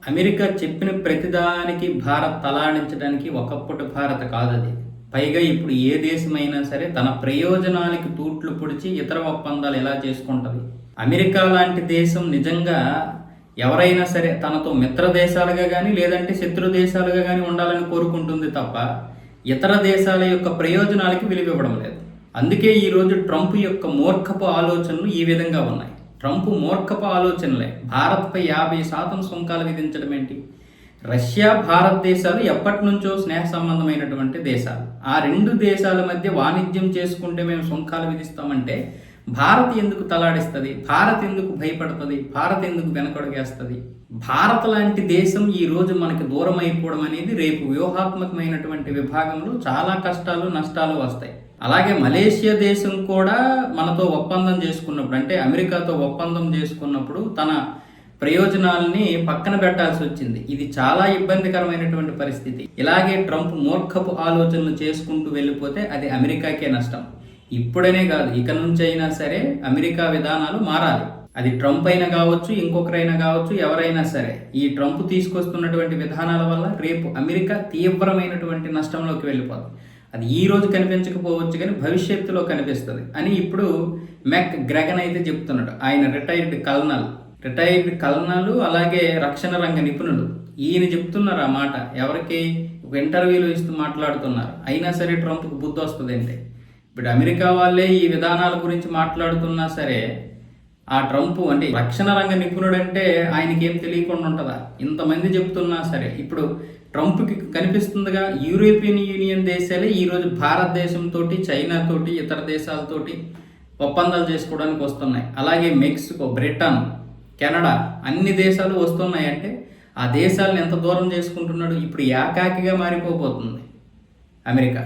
America చెప్పిన ప్రతిదానికి భారత్ తలాడించడానికి ఒకప్పటి భారత్ కాదది. పైగా ఇప్పుడు ఏ దేశమైనా సరే తన ప్రయోజనాలకి తూట్లు పొడిచి ఇతర ఒప్పందాలు ఎలా చేసుకుంటది. అమెరికా లాంటి దేశం నిజంగా ఎవరైనా సరే తనతో మిత్ర దేశాలుగా కానీ లేదంటే శత్రు దేశాలుగా కానీ ఉండాలని కోరుకుంటుంది తప్ప ఇతర దేశాల యొక్క ప్రయోజనాలకి విలువివ్వడం లేదు. అందుకే ఈరోజు ట్రంప్ యొక్క మూర్ఖపు ఆలోచనలు ఈ విధంగా ఉన్నాయి. ట్రంప్ మూర్ఖపు ఆలోచనలే. భారత్పై 50% సుంకాలు విధించడం ఏంటి? రష్యా భారతదేశాలు ఎప్పటి నుంచో స్నేహ సంబంధమైనటువంటి దేశాలు. ఆ రెండు దేశాల మధ్య వాణిజ్యం చేసుకుంటే మేము సుంకాలు విధిస్తామంటే భారత్ ఎందుకు తలాడిస్తుంది? భారత్ ఎందుకు భయపడుతుంది? భారత్ ఎందుకు వెనకడుగేస్తుంది? భారత్ లాంటి దేశం ఈ రోజు మనకి దూరం అయిపోవడం అనేది రేపు వ్యూహాత్మకమైనటువంటి విభాగంలో చాలా కష్టాలు నష్టాలు వస్తాయి. అలాగే మలేషియా దేశం కూడా మనతో ఒప్పందం చేసుకున్నప్పుడు, అంటే అమెరికాతో ఒప్పందం చేసుకున్నప్పుడు తన ప్రయోజనాలని పక్కన పెట్టాల్సి వచ్చింది. ఇది చాలా ఇబ్బందికరమైనటువంటి పరిస్థితి. ఇలాగే ట్రంప్ మూర్ఖపు ఆలోచనలు చేసుకుంటూ వెళ్ళిపోతే అది అమెరికాకే నష్టం. ఇప్పుడనే కాదు, ఇక నుంచి అయినా సరే అమెరికా విధానాలు మారాలి. అది ట్రంప్ అయినా కావచ్చు, ఇంకొకరైనా కావచ్చు, ఎవరైనా సరే. ఈ ట్రంప్ తీసుకొస్తున్నటువంటి విధానాల వల్ల రేపు అమెరికా తీవ్రమైనటువంటి నష్టంలోకి వెళ్ళిపోతుంది. అది ఈ రోజు కనిపించకపోవచ్చు కానీ భవిష్యత్తులో కనిపిస్తుంది అని ఇప్పుడు మెక్ గ్రెగన్ అయితే చెప్తున్నాడు. ఆయన రిటైర్డ్ కల్నల్ అలాగే రక్షణ రంగ నిపుణులు. ఈయన చెప్తున్నారు ఆ మాట. ఎవరికి? ఒక ఇంటర్వ్యూలు ఇస్తూ మాట్లాడుతున్నారు. అయినా సరే ట్రంప్కి బుద్ధి వస్తుంది అంటే. ఇప్పుడు అమెరికా వాళ్ళే ఈ విధానాల గురించి మాట్లాడుతున్నా సరే ఆ ట్రంప్ అంటే రక్షణ రంగ నిపుణుడు అంటే ఆయనకి ఏం తెలియకుండా ఉంటుందా? ఇంతమంది చెప్తున్నా సరే ఇప్పుడు ట్రంప్కి కనిపిస్తుందిగా. యూరోపియన్ యూనియన్ దేశాలే ఈరోజు భారతదేశంతో, చైనాతోటి, ఇతర ఏతోటి ఒప్పందాలు చేసుకోవడానికి వస్తున్నాయి. అలాగే మెక్సికో, బ్రిటన్, కెనడా అన్ని దేశాలు వస్తున్నాయి. అంటే ఆ దేశాలను ఎంత దూరం చేసుకుంటున్నాడు? ఇప్పుడు ఏకాకిగా మారిపోతుంది అమెరికా.